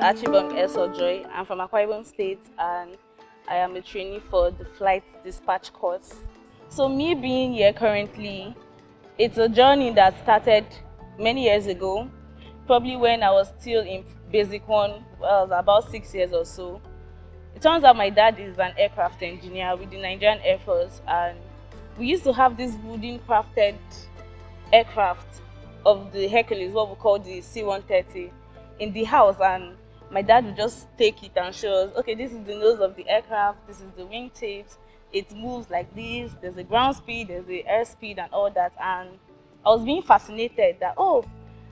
Essoh Joy. I'm from Akwa Ibom State and I am a trainee for the Flight Dispatch course. So me being here currently, it's a journey that started many years ago, probably when I was still in basic one, well, I was about 6 years or so. It turns out my dad is an aircraft engineer with the Nigerian Air Force, and we used to have this wooden crafted aircraft of the Hercules, what we call the C-130, in the house, and my dad would just take it and show us, okay, this is the nose of the aircraft, this is the wing tips, it moves like this, there's a ground speed, there's the air speed and all that. And I was being fascinated that, oh,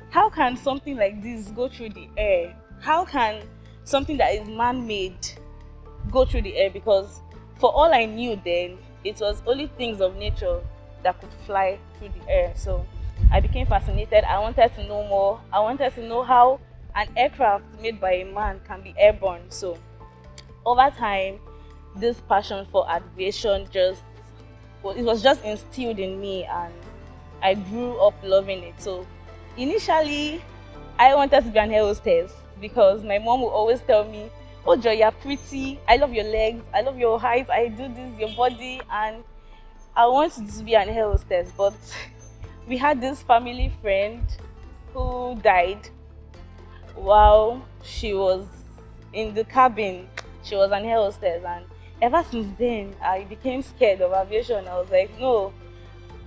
how can something like this go through the air? How can something that is man-made go through the air? Because for all I knew then, it was only things of nature that could fly through the air. So I became fascinated. I wanted to know more. I wanted to know how an aircraft made by a man can be airborne. So over time, this passion for aviation it was just instilled in me, and I grew up loving it. So initially, I wanted to be an air hostess because my mom would always tell me, oh Joy, you're pretty, I love your legs, I love your height, I do this, your body, and I wanted to be an air hostess. But we had this family friend who died while she was in the cabin. She was an air hostess, and ever since then I became scared of aviation. I was like, no,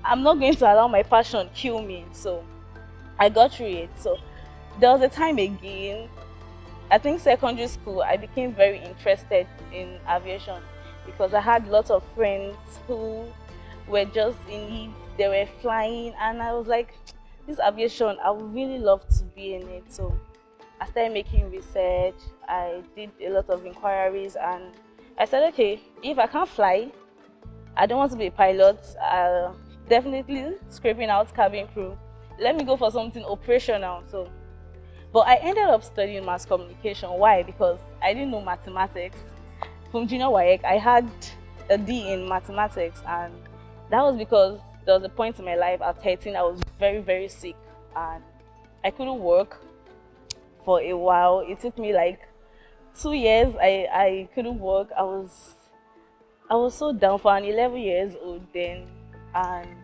I'm not going to allow my passion kill me. So I got through it. So there was a time again, I think secondary school, I became very interested in aviation because I had lots of friends who were just in it. They were flying, and I was like, this aviation, I would really love to be in it. So I started making research. I did a lot of inquiries, and I said, okay, if I can't fly, I don't want to be a pilot. I'll definitely scraping out cabin crew. Let me go for something operational. So, but I ended up studying mass communication. Why? Because I didn't know mathematics. From junior WAEC, I had a D in mathematics, and that was because there was a point in my life at 13 I was very, very sick, and I couldn't work for a while. It took me like 2 years. I couldn't work. I was so down for an 11 years old then, and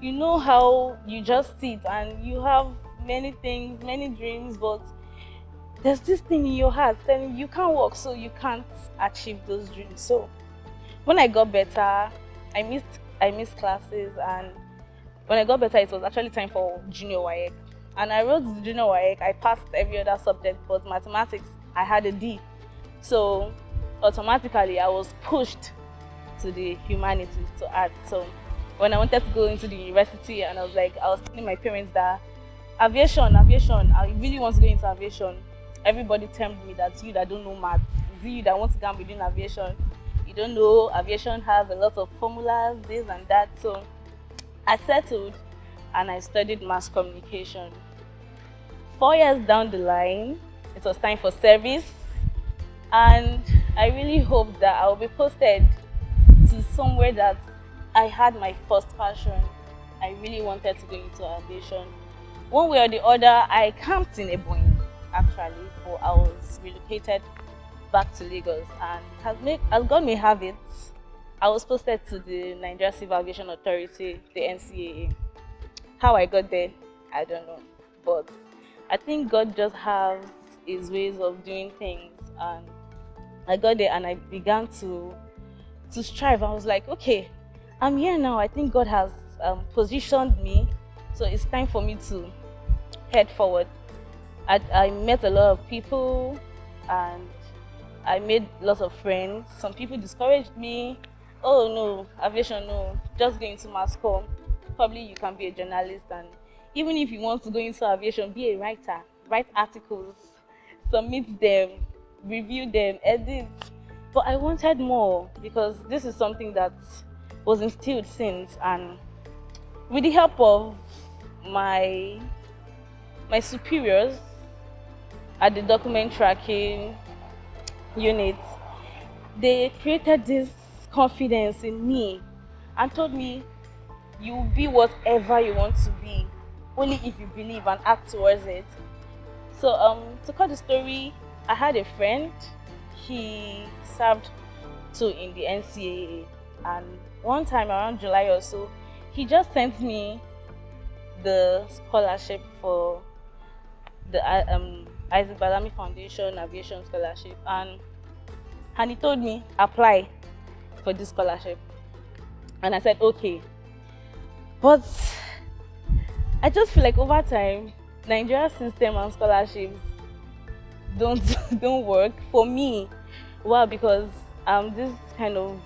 you know how you just sit and you have many things, many dreams, but there's this thing in your heart telling you can't work, so you can't achieve those dreams. So when I got better, I missed classes, and when I got better, it was actually time for junior WAEC. And I wrote the junior WAEC. I passed every other subject, but mathematics, I had a D. So automatically, I was pushed to the humanities, to art. So when I wanted to go into the university, and I was telling my parents that aviation, I really want to go into aviation. Everybody told me that you that don't know maths, it's you that want to go and be doing aviation. You don't know aviation has a lot of formulas, this and that. So I settled and I studied mass communication. 4 years down the line, it was time for service, and I really hope that I'll be posted to somewhere that I had my first passion. I really wanted to go into aviation. One way or the other, I camped in Ebonyi actually, or I was relocated back to Lagos, and as God may have it, I was posted to the Nigeria Civil Aviation Authority, the NCAA. How I got there, I don't know, but I think God just has his ways of doing things, and I got there and I began to strive. I was like, okay, I'm here now. I think God has positioned me, so it's time for me to head forward. I met a lot of people, and I made lots of friends. Some people discouraged me. Oh no, aviation, no, just go into mass comm. Probably you can be a journalist, and even if you want to go into aviation, be a writer, write articles, submit them, review them, edit. But I wanted more because this is something that was instilled since, and with the help of my superiors at the document tracking unit, they created this confidence in me and told me, you be whatever you want to be, only if you believe and act towards it. So to cut the story I had a friend, he served too in the NCAA, and one time around July or so, he just sent me the scholarship for the Isaac Balami Foundation Aviation Scholarship, and he told me apply for this scholarship, and I said okay. But I just feel like over time, Nigeria system and scholarships don't don't work for me. Well, because I'm this kind of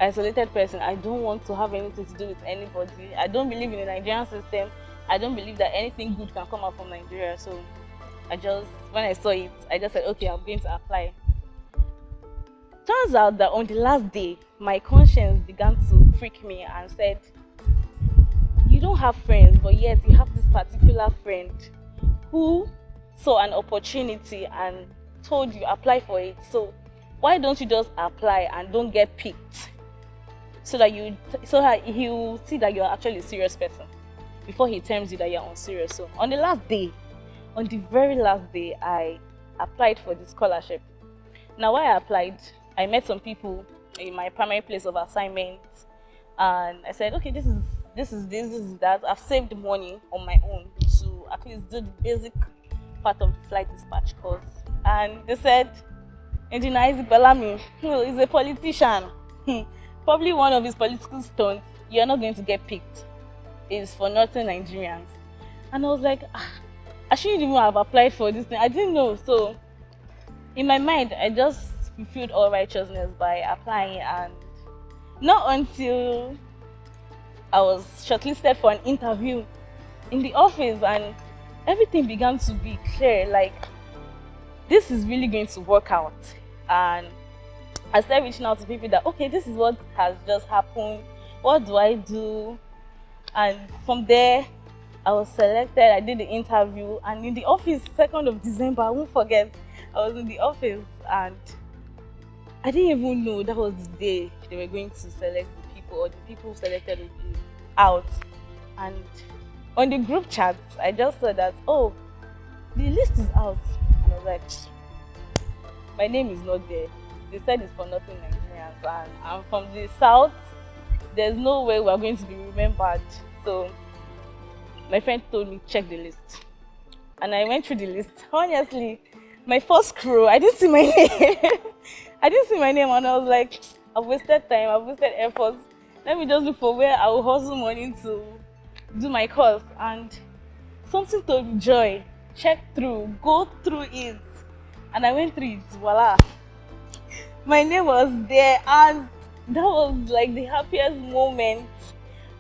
isolated person. I don't want to have anything to do with anybody. I don't believe in the Nigerian system. I don't believe that anything good can come out from Nigeria. So when I saw it, I just said, okay, I'm going to apply. Turns out that on the last day, my conscience began to prick me and said, you don't have friends, but yet you have this particular friend who saw an opportunity and told you apply for it. So why don't you just apply and don't get picked, so that he will see that you're actually a serious person before he terms you that you're unserious. So on the very last day, I applied for the scholarship. Now, why I applied, I met some people in my primary place of assignment, and I said, okay, this is that. I've saved money on my own to at least do the basic part of the flight dispatch course. And they said, Engineer Isaac Balami, he's a politician. Probably one of his political stunts, you're not going to get picked. It's for northern Nigerians. And I was like, I shouldn't even have applied for this thing. I didn't know. So in my mind, I just fulfilled all righteousness by applying, and not until I was shortlisted for an interview in the office and everything began to be clear, like this is really going to work out. And I started reaching out to people that, okay, this is what has just happened, what do I do? And from there I was selected. I did the interview, and in the office, 2nd of December, I won't forget, I was in the office and I didn't even know that was the day they were going to select the people, or the people who selected would be out. And on the group chat, I just saw that, oh, the list is out. And I was like, my name is not there. They said it's for nothing Nigerians, and I'm from the south. There's no way we're going to be remembered. So my friend told me, check the list. And I went through the list. Honestly, my first crew, I didn't see my name. I didn't see my name, and I was like, I've wasted time, I've wasted effort. Let me just look for where I will hustle money to do my course. And something told me, Joy, check through, go through it. And I went through it, voila. My name was there, and that was like the happiest moment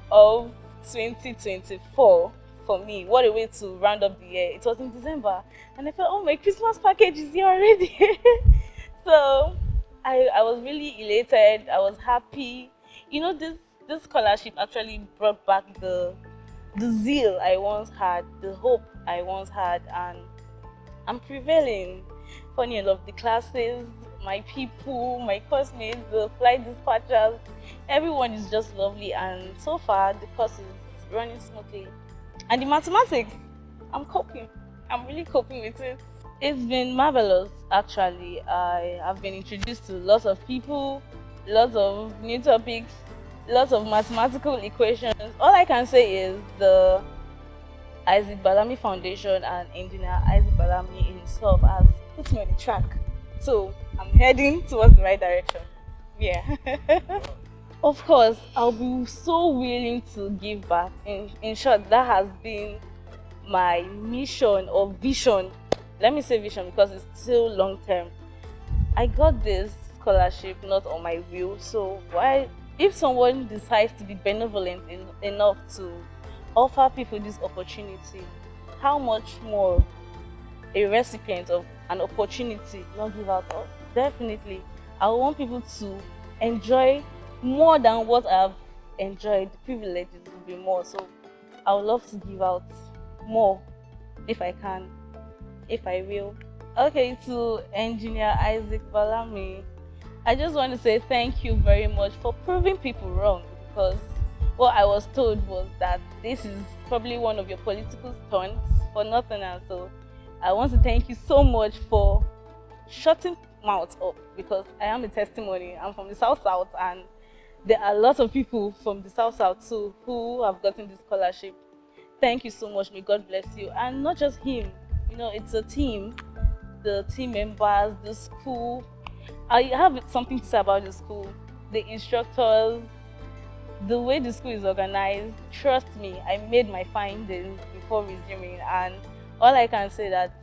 of 2024 for me. What a way to round up the year. It was in December, and I felt, oh, my Christmas package is here already. So I was really elated. I was happy. You know, this scholarship actually brought back the zeal I once had, the hope I once had, and I'm prevailing. Funny enough, the classes, my people, my classmates, the flight dispatchers, everyone is just lovely, and so far the course is running smoothly. And the mathematics, I'm coping. I'm really coping with it. It's been marvelous, actually. I have been introduced to lots of people, lots of new topics, lots of mathematical equations. All I can say is the Isaac Balami Foundation and Engineer Isaac Balami himself has put me on the track. So I'm heading towards the right direction. Yeah. Of course, I'll be so willing to give back. In short, that has been my mission or vision. Let me say vision because it's still long term. I got this scholarship not on my will. So why, if someone decides to be benevolent enough to offer people this opportunity, how much more a recipient of an opportunity not give out of? Definitely, I want people to enjoy more than what I've enjoyed. The privileges will be more. So I would love to give out more if I can, if I will. Okay, to Engineer Isaac Balami, I just want to say thank you very much for proving people wrong, because what I was told was that this is probably one of your political stunts for nothing else. So I want to thank you so much for shutting mouth up because I am a testimony. I'm from the South South, and there are lots of people from the South South too who have gotten this scholarship. Thank you so much. May God bless you. And not just him, it's a team, the team members, the school. I have something to say about the school, the instructors, the way the school is organized. Trust me, I made my findings before resuming, and all I can say that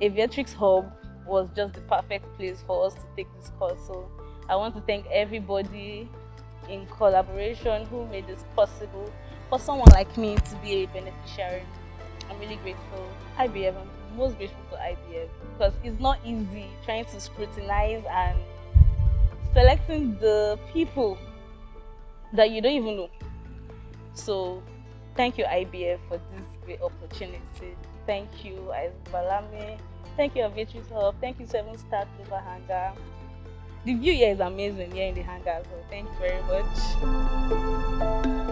Aviatrix Hub was just the perfect place for us to take this course. So I want to thank everybody in collaboration who made this possible for someone like me to be a beneficiary. I'm really grateful. IBF, I'm most grateful to IBF because it's not easy trying to scrutinize and selecting the people that you don't even know. So thank you, IBF, for this great opportunity. Thank you, Balami. Thank you, Aviatrix Hub. Thank you, 7-Star Global Hangar. The view here is amazing here in the hangar, so thank you very much.